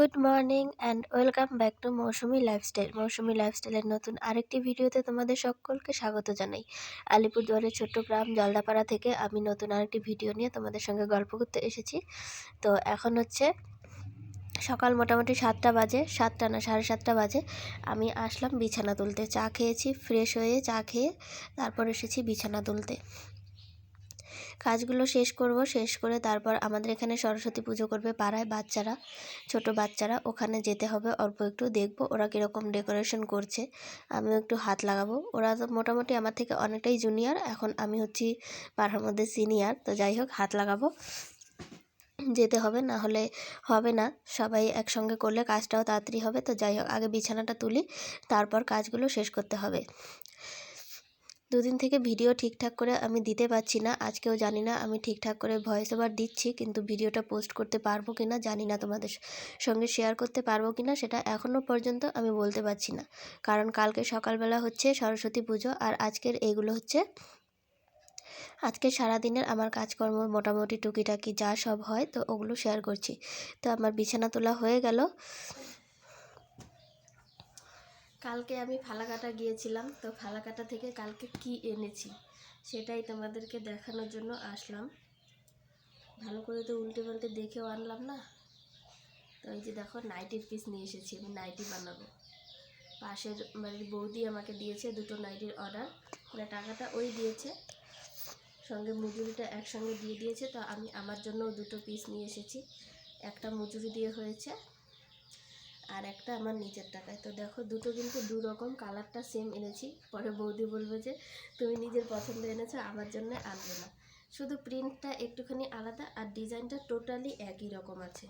Good morning and welcome back to Mousumi lifestyle. Mousumi লাইফস্টাইলের নতুন আরেকটি ভিডিওতে তোমাদের সকলকে স্বাগত জানাই। আলিপুরদুয়ারের ছোট্ট গ্রাম জলদাপাড়া থেকে আমি নতুন আরেকটি ভিডিও নিয়ে তোমাদের সঙ্গে গল্প করতে এসেছি। তো এখন হচ্ছে সকাল মোটামুটি 7টা বাজে, 7টা না 7:30 বাজে। আমি আসলাম বিছানা তুলতে। চা খেয়েছি, ফ্রেশ হয়ে চা খেয়ে তারপর এসেছি বিছানা তুলতে। কাজগুলো শেষ করব, শেষ করে তারপর আমাদের এখানে সরস্বতী পুজো করবে পাড়ায় বাচ্চারা, ছোট বাচ্চারা। ওখানে যেতে হবে, অল্প একটু দেখব ওরা কীরকম ডেকোরেশন করছে, আমিও একটু হাত লাগাবো। ওরা তো মোটামুটি আমার থেকে অনেকটাই জুনিয়র, এখন আমি হচ্ছি পাড়ার মধ্যে সিনিয়র। তো যাই হোক, হাত লাগাবো, যেতে হবে, না হলে হবে না। সবাই একসঙ্গে করলে কাজটাও তাড়াতাড়ি হবে। তো যাই হোক, আগে বিছানাটা তুলি, তারপর কাজগুলো শেষ করতে হবে। দুদিন থেকে ভিডিও ঠিকঠাক করে আমি দিতে পারছি না। আজকেও জানি না আমি ঠিকঠাক করে ভয়েস ওভার দিচ্ছি, কিন্তু ভিডিওটা পোস্ট করতে পারবো কি না জানি না, তোমাদের সঙ্গে শেয়ার করতে পারবো কি না সেটা এখনও পর্যন্ত আমি বলতে পারছি না। কারণ কালকে সকালবেলা হচ্ছে সরস্বতী পুজো, আর আজকের এইগুলো হচ্ছে আজকে সারাদিনের আমার কাজকর্ম, মোটামুটি টুকিটাকি যা সব হয়, তো ওগুলো শেয়ার করছি। তো আমার বিছানা তোলা হয়ে গেল। কালকে আমি ফালাকাটা গিয়েছিলাম, তো ফালাকাটা থেকে কালকে কি এনেছি সেটাই তোমাদেরকে দেখানোর জন্য আসলাম। ভালো করে তো উল্টে পাল্টে দেখেও আনলাম না। তো এই যে দেখো, নাইটির পিস নিয়ে এসেছি, আমি নাইটি বানাবো। পাশের বাড়ির বৌদি আমাকে দিয়েছে দুটো নাইটির অর্ডার, মানে টাকাটা ওই দিয়েছে, সঙ্গে মজুরিটা একসঙ্গে দিয়ে দিয়েছে। তো আমি আমার জন্য দুটো পিস নিয়ে এসেছি, একটা মজুরি দিয়ে হয়েছে আর একটা আমার নিজের টাকায়। তো দেখো, দুটো কিন্তু দু রকম, কালারটা সেম এনেছি। পরে বৌদি বলবে যে তুমি নিজের পছন্দ এনেছো, আমার জন্য আনবে না। শুধু প্রিন্টটা একটুখানি আলাদা, আর ডিজাইনটা টোটালি একই রকম আছে।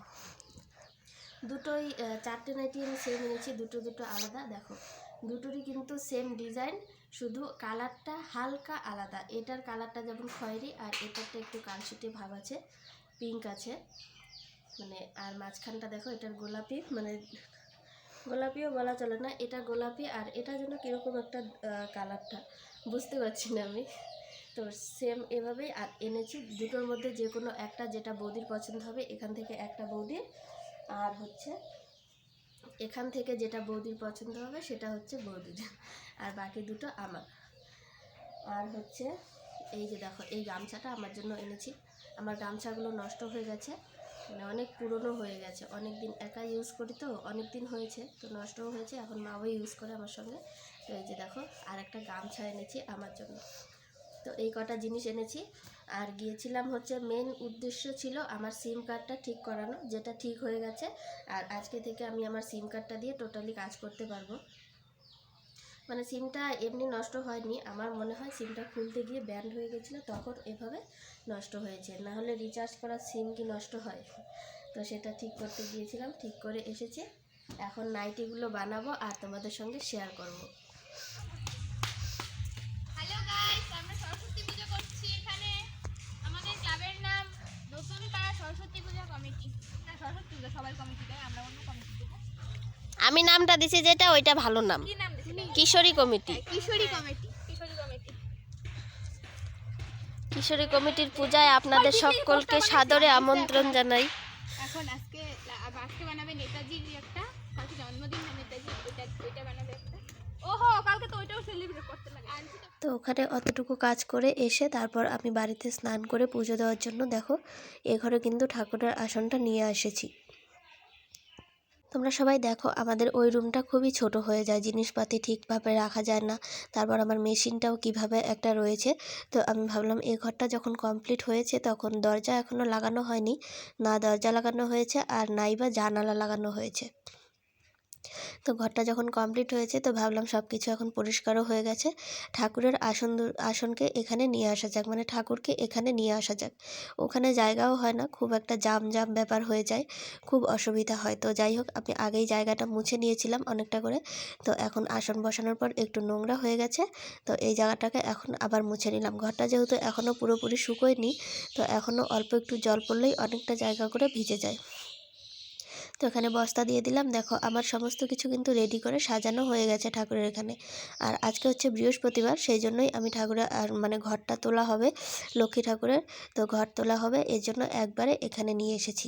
দুটোই 4টে নাইটি আমি সেম এনেছি, দুটো দুটো আলাদা। দেখো, দুটোরই কিন্তু সেম ডিজাইন, শুধু কালারটা হালকা আলাদা। এটার কালারটা যেমন খয়েরি, আর এটারটা একটু কালশিটে ভাব আছে, পিঙ্ক আছে মানে। আর মাঝখানটা দেখো, এটার গোলাপি, মানে গোলাপিও বলা চলে না, এটা গোলাপি, আর এটা যেন কীরকম একটা কালারটা বুঝতে পারছি না আমি। তো সেম এভাবেই আর এনেছি। দুটোর মধ্যে যে কোনো একটা, যেটা বৌদির পছন্দ হবে, এখান থেকে একটা বৌদির, আর হচ্ছে এখান থেকে যেটা বৌদির পছন্দ হবে সেটা হচ্ছে বৌদির, আর বাকি দুটো আমার। আর হচ্ছে এই যে দেখো, এই গামছাটা আমার জন্য এনেছি। আমার গামছাগুলো নষ্ট হয়ে গেছে, মানে অনেক পুরনো হয়ে গেছে, অনেক দিন একা ইউজ করি, তো অনেক দিন হয়েছে, তো নষ্টও হয়েছে। এখন মাও ইউজ করে আমার সঙ্গে। তো এই যে দেখো, আর একটা গামছা এনেছি আমার জন্য। তো এই কটা জিনিস এনেছি। আর গিয়েছিলাম হচ্ছে, মেন উদ্দেশ্য ছিল আমার সিম কার্ডটা ঠিক করানো, যেটা ঠিক হয়ে গেছে। আর আজকে থেকে আমি আমার সিম কার্ডটা দিয়ে টোটালি কাজ করতে পারবো। মানে সিমটা এমনি নষ্ট হয়নি, আমার মনে হয় সিমটা খুলতে গিয়ে ব্যান্ড হয়ে গেছিলো, তখন এভাবে নষ্ট হয়েছে। না হলে রিচার্জ করা সিম কি নষ্ট হয়? তো সেটা ঠিক করতে গিয়েছিলাম, ঠিক করে এসেছি। এখন নাইটিগুলো বানাবো আর তোমাদের সঙ্গে শেয়ার করব। হ্যালো গাইস, আমরা সরস্বতী পূজা করছি এখানে। আমাদের ক্লাবের নাম নতুন পাড়া সরস্বতী পূজা কমিটি। না, সরস্বতী পূজা সবাই কমিটি দেয়, আমরা অন্য কমিটি দেবো। আমি নামটা দিছি যেটা, ওইটা ভালো নাম, কি নাম দিয়েছিলেন? কিশোরী কমিটি। কিশোরী কমিটি। কিশোরী কমিটি। কিশোরী কমিটির পূজায় আপনাদের সকলকে সাদরে আমন্ত্রণ জানাই। এখন আজকে বানাবে নেতাজির একটা, কালকে জন্মদিন না নেতাজির, ওইটা বানাবে একটা। ওহো, কালকে তো ওইটাও সেলিব্রেট করতে লাগে। তো ওখানে অতটুকু কাজ করে এসে তারপর আমি বাড়িতে স্নান করে পুজো দেওয়ার জন্য দেখো, এ ঘরে কিন্তু ঠাকুরের আসনটা নিয়ে এসেছি। তোমরা সবাই দেখো, আমাদের ওই রুমটা খুবই ছোট হয়ে যায়, জিনিসপাতি ঠিকভাবে রাখা যায় না। তারপর আমার মেশিনটাও কিভাবে একটা রয়েছে। তো আমি ভাবলাম এই ঘরটা যখন কমপ্লিট হয়েছে, তখন দরজা এখনও লাগানো হয়নি, না দরজা লাগানো হয়েছে আর নাই বা জানালা লাগানো হয়েছে। তো ঘরটা যখন কমপ্লিট হয়েছে, তো ভাবলাম সব কিছু এখন পরিষ্কারও হয়ে গেছে, ঠাকুরের আসনকে এখানে নিয়ে আসা যাক, মানে ঠাকুরকে এখানে নিয়ে আসা যাক। ওখানে জায়গাও হয় না, খুব একটা জাম ব্যাপার হয়ে যায়, খুব অসুবিধা হয়। তো যাই হোক, আমি আগেই জায়গাটা মুছে নিয়েছিলাম অনেকটা করে। তো এখন আসন বসানোর পর একটু নোংরা হয়ে গেছে, তো এই জায়গাটাকে এখন আবার মুছে নিলাম। ঘরটা যেহেতু এখনও পুরোপুরি শুকোয়নি, তো এখনও অল্প একটু জল পড়লেই অনেকটা জায়গা করে ভিজে যায়। তো তো এখানে বস্তা দিয়ে দিলাম। দেখো আমার সমস্ত কিছু কিন্তু রেডি করে সাজানো হয়ে গেছে ঠাকুরের এখানে। আর আজকে হচ্ছে বৃহস্পতিবার, সেই জন্যই আমি ঠাকুরের মানে ঘরটা তোলা হবে লক্ষ্মী ঠাকুরের। তো ঘর তোলা হবে এর জন্য একবারে এখানে নিয়ে এসেছি।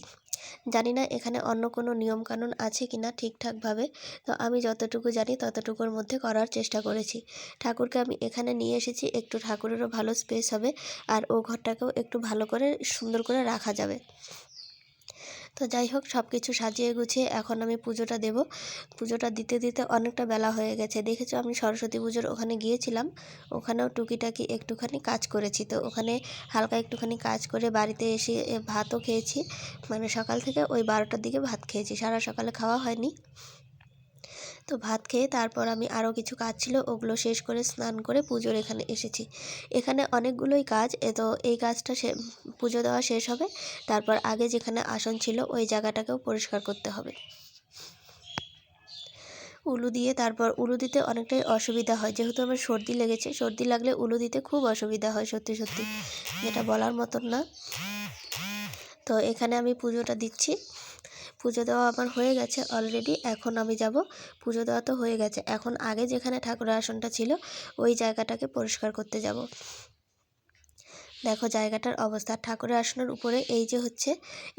জানি না এখানে অন্য কোনো নিয়মকানুন আছে কি না ঠিকঠাকভাবে, তো আমি যতটুকু জানি ততটুকুর মধ্যে করার চেষ্টা করেছি। ঠাকুরকে আমি এখানে নিয়ে এসেছি, একটু ঠাকুরেরও ভালো স্পেস হবে আর ও ঘরটাকেও একটু ভালো করে সুন্দর করে রাখা যাবে। তো যাই হোক, সব কিছু সাজিয়ে গুছিয়ে এখন আমি পুজোটা দেব। পুজোটা দিতে দিতে অনেকটা বেলা হয়ে গেছে। দেখেছো আমি সরস্বতী পুজোর ওখানে গিয়েছিলাম, ওখানেও টুকিটাকি একটুখানি কাজ করেছি। তো ওখানে হালকা একটুখানি কাজ করে বাড়িতে এসে ভাতও খেয়েছি, মানে সকাল থেকে ওই 12টার দিকে ভাত খেয়েছি, সারা সকালে খাওয়া হয়নি। তো ভাত খেয়ে তারপর আমি আরও কিছু কাজ ছিল ওগুলো শেষ করে স্নান করে পুজোর এখানে এসেছি। এখানে অনেকগুলোই কাজ, তো এই কাজটা পুজো দেওয়া শেষ হবে, তারপর আগে যেখানে আসন ছিল ওই জায়গাটাকেও পরিষ্কার করতে হবে। উলু দিয়ে তারপর উলু দিতে অনেকটাই অসুবিধা হয়, যেহেতু আমার সর্দি লেগেছে, সর্দি লাগলে উলু দিতে খুব অসুবিধা হয় সত্যি সত্যি, যেটা বলার মতন না। তো এখানে আমি পুজোটা দিচ্ছি। পুজো দেওয়া আমার হয়ে গেছে অলরেডি। এখন আমি যাব, পুজো দেওয়া তো হয়ে গেছে, এখন আগে যেখানে ঠাকুরের আসনটা ছিল ওই জায়গাটাকে পরিষ্কার করতে যাব। দেখো জায়গাটার অবস্থা, ঠাকুরের আসনের উপরে এই যে হচ্ছে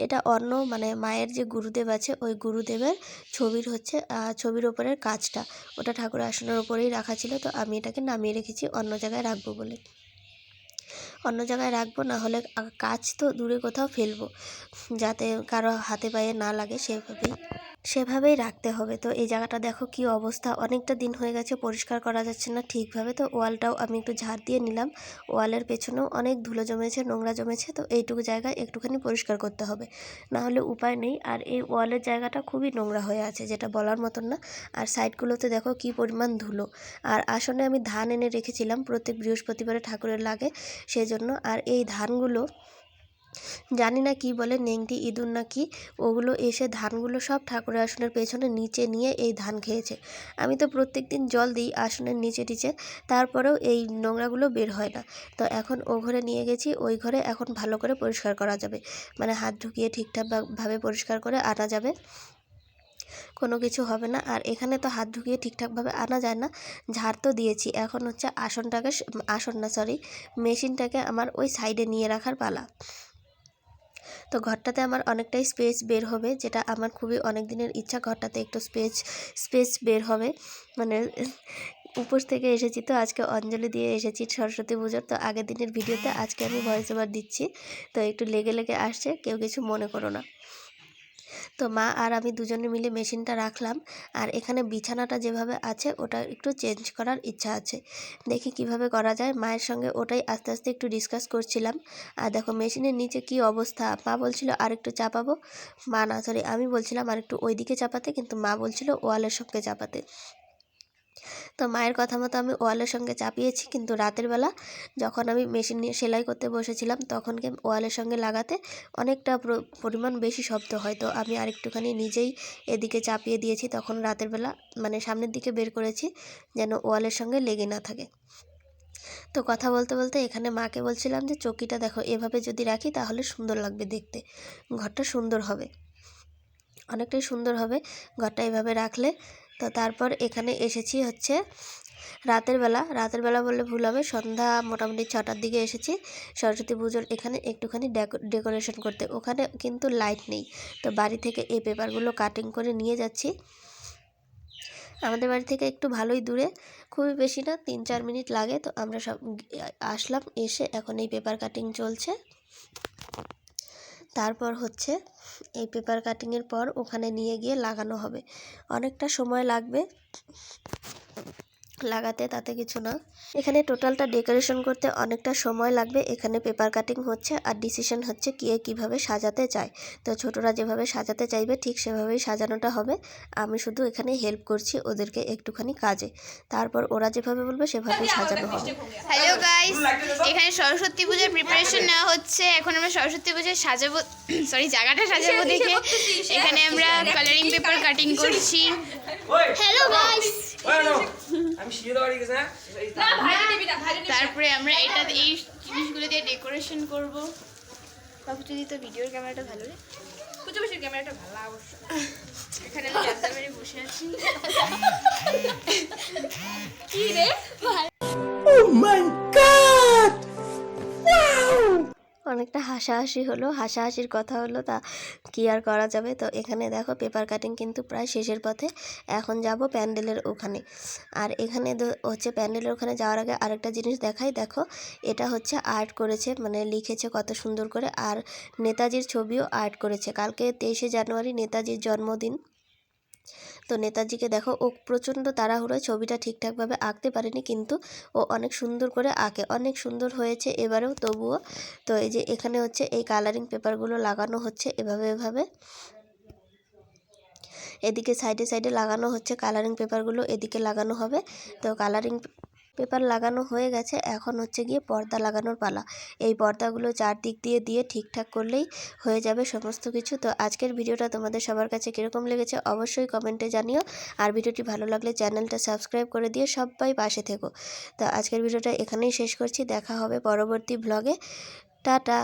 এটা অন্য মানে মায়ের যে গুরুদেব আছে ওই গুরুদেবের ছবির হচ্ছে ছবির ওপরের কাজটা, ওটা ঠাকুরের আসনের উপরেই রাখা ছিল। তো আমি এটাকে নামিয়ে রেখেছি অন্য জায়গায় রাখবো বলে। অন্য জায়গায় রাখবো, না হলে কাজ তো দূরে কোথাও ফেলবো, যাতে কারো হাতে পায়ে না লাগে, সেভাবেই রাখতে হবে। তো এই জায়গাটা দেখো কি অবস্থা, অনেকটা দিন হয়ে গেছে, পরিষ্কার করা যাচ্ছে না ঠিকভাবে। তো ওয়ালটাও আমি একটু ঝাড় দিয়ে নিলাম, ওয়ালের পেছনেও অনেক ধুলো জমেছে, নোংরা জমেছে। তো এইটুকু জায়গায় একটুখানি পরিষ্কার করতে হবে, না হলে উপায় নেই। আর এই ওয়ালের জায়গাটা খুবই নোংরা হয়ে আছে, যেটা বলার মতন না। আর সাইডগুলোতে দেখো কি পরিমাণ ধুলো। আর আসনে আমি ধান এনে রেখেছিলাম, প্রত্যেক বৃহস্পতিবারে ঠাকুরের লাগে সেজন্য। আর এই ধানগুলো জানি না কি বলে, নেংটি ইঁদুর না কি, ওগুলো এসে ধানগুলো সব ঠাকুরের আসনের পেছনে নিচে নিয়ে এই ধান খেয়েছে। আমি তো প্রত্যেক দিন জল দিই আসনের নিচে টিচে, তারপরেও এই নোংরাগুলো বের হয় না। তো এখন ও ঘরে নিয়ে গেছি, ওই ঘরে এখন ভালো করে পরিষ্কার করা যাবে, মানে হাত ঢুকিয়ে ঠিকঠাকভাবে পরিষ্কার করে আনা যাবে, কোনো কিছু হবে না। আর এখানে তো হাত ঢুকিয়ে ঠিকঠাকভাবে আনা যায় না, ঝাড় তো দিয়েছি, এখন হচ্ছে মেশিনটাকে আমার ওই সাইডে নিয়ে রাখার পালা। তো ঘরটাতে আমার অনেকটাই স্পেস বের হবে, যেটা আমার খুবই অনেক দিনের ইচ্ছা, ঘরটাতে একটু স্পেস বের হবে। মানে উপোস থেকে এসেছি, তো আজকে অঞ্জলি দিয়ে এসেছি সরস্বতী পুজোর। তো আগের দিনের ভিডিওতে আজকে আমি ভয়েস ওভার দিচ্ছি, তো একটু লেগে আসছে, কেউ কিছু মনে করো না। তো মা আর আমি দুজনে মিলে মেশিনটা রাখলাম। আর এখানে বিছানাটা যেভাবে আছে ওটা একটু চেঞ্জ করার ইচ্ছা আছে, দেখি কিভাবে করা যায়। মায়ের সঙ্গে ওটাই আস্তে আস্তে একটু ডিসকাস করছিলাম। আর দেখো মেশিনের নিচে কি অবস্থা, মা বলছিল আর একটু চাপাবো, আমি বলছিলাম আর একটু ওইদিকে চাপাতে, কিন্তু মা বলছিল ওয়ালের সঙ্গে চাপাতে। তো মায়ের কথা মতো আমি ওয়ালের সঙ্গে চাপিয়েছি, কিন্তু রাতের বেলা যখন আমি মেশিন নিয়ে সেলাই করতে বসেছিলাম তখন ওয়ালের সঙ্গে লাগাতে অনেকটা পরিমাণ বেশি শব্দ হয়। তো আমি আরেকটুখানি নিজেই এদিকে চাপিয়ে দিয়েছি, তখন রাতের বেলা মানে সামনের দিকে বের করেছি যেন ওয়ালের সঙ্গে লেগে না থাকে। তো কথা বলতে বলতে এখানে মাকে বলছিলাম যে চৌকিটা দেখো, এভাবে যদি রাখি তাহলে সুন্দর লাগবে দেখতে, ঘরটা সুন্দর হবে, অনেকটাই সুন্দর হবে ঘরটা এভাবে রাখলে। তো তারপর এখানে এসেছি হচ্ছে রাতের বেলা বললে ভুল হবে, সন্ধ্যা মোটামুটি 6টার দিকে এসেছি সরস্বতী পুজোর এখানে একটুখানি ডেকোরেশন করতে। ওখানে কিন্তু লাইট নেই, তো বাড়ি থেকে এই পেপারগুলো কাটিং করে নিয়ে যাচ্ছি। আমাদের বাড়ি থেকে একটু ভালোই দূরে, খুবই বেশি না, 3-4 মিনিট লাগে। তো আমরা সব আসলাম, এসে এখন এই পেপার কাটিং চলছে। তারপর হচ্ছে এই পেপার কাটিংয়ের পর ওখানে নিয়ে গিয়ে লাগানো হবে, অনেকটা সময় লাগবে লাগাতে, তাতে কিছু না। এখানে টোটালটা ডেকোরেশন করতে অনেকটা সময় লাগবে। এখানে পেপার কাটিং হচ্ছে আর ডিসিশন হচ্ছে কে কীভাবে সাজাতে চায়। তো ছোটরা যেভাবে সাজাতে চাইবে ঠিক সেভাবেই সাজানোটা হবে, আমি শুধু এখানে হেল্প করছি ওদেরকে একটুখানি কাজে, তারপর ওরা যেভাবে বলবে সেভাবেই সাজানো হবে। হ্যালো গাইস, এখানে সরস্বতী পূজার প্রিপারেশন নেওয়া হচ্ছে। এখন আমরা সরস্বতী পূজায় সাজাবো, জায়গাটা সাজাবো দেখে এখানে আমরা কালারিং পেপার কাটিং করছি। হ্যালো গাইস, তারপরে আমরা এই জিনিসগুলো দিয়ে ডেকোরেশন করবো। বাবু যদি তো ভিডিওর ক্যামেরাটা ভালো রে। পুজোবেশির ক্যামেরাটা ভালো অবশ্য। এখানে আমি রাস্তার বাড়ি বসে আছি। কি রে অনেকটা হাসাহাসি হলো, হাসাহাসির কথা হলো, তা কি আর করা যাবে। তো এখানে দেখো পেপার কাটিং কিন্তু প্রায় শেষের পথে, এখন যাব প্যান্ডেলের ওখানে। আর এখানে হচ্ছে প্যান্ডেলের ওখানে যাওয়ার আগে আরেকটা জিনিস দেখাই, দেখো এটা হচ্ছে আর্ট করেছে, মানে লিখেছে কত সুন্দর করে, আর নেতাজির ছবিও আর্ট করেছে। কালকে 23শে জানুয়ারি নেতাজির জন্মদিন, তো নেতাজিকে দেখো ও প্রচণ্ড তাড়াহুড়োয় ছবিটা ঠিকঠাকভাবে আঁকতে পারেনি, কিন্তু ও অনেক সুন্দর করে আঁকে, অনেক সুন্দর হয়েছে এবারেও তবুও। তো এই যে এখানে হচ্ছে এই কালারিং পেপারগুলো লাগানো হচ্ছে এভাবে এভাবে, এদিকে সাইডে সাইডে লাগানো হচ্ছে কালারিং পেপারগুলো, এদিকে লাগানো হবে। তো কালারিং পেপার লাগানো হয়ে গেছে, এখন হচ্ছে গিয়ে পর্দা লাগানোর পালা। এই পর্দাগুলো চারদিক দিয়ে দিয়ে ঠিকঠাক করলেই হয়ে যাবে সমস্ত কিছু। তো আজকের ভিডিওটা তোমাদের সবার কাছে কীরকম লেগেছে অবশ্যই কমেন্টে জানিও, আর ভিডিওটি ভালো লাগলে চ্যানেলটা সাবস্ক্রাইব করে দিয়ে সবাই পাশে থেকো। তো আজকের ভিডিওটা এখানেই শেষ করছি, দেখা হবে পরবর্তী ব্লগে। টাটা।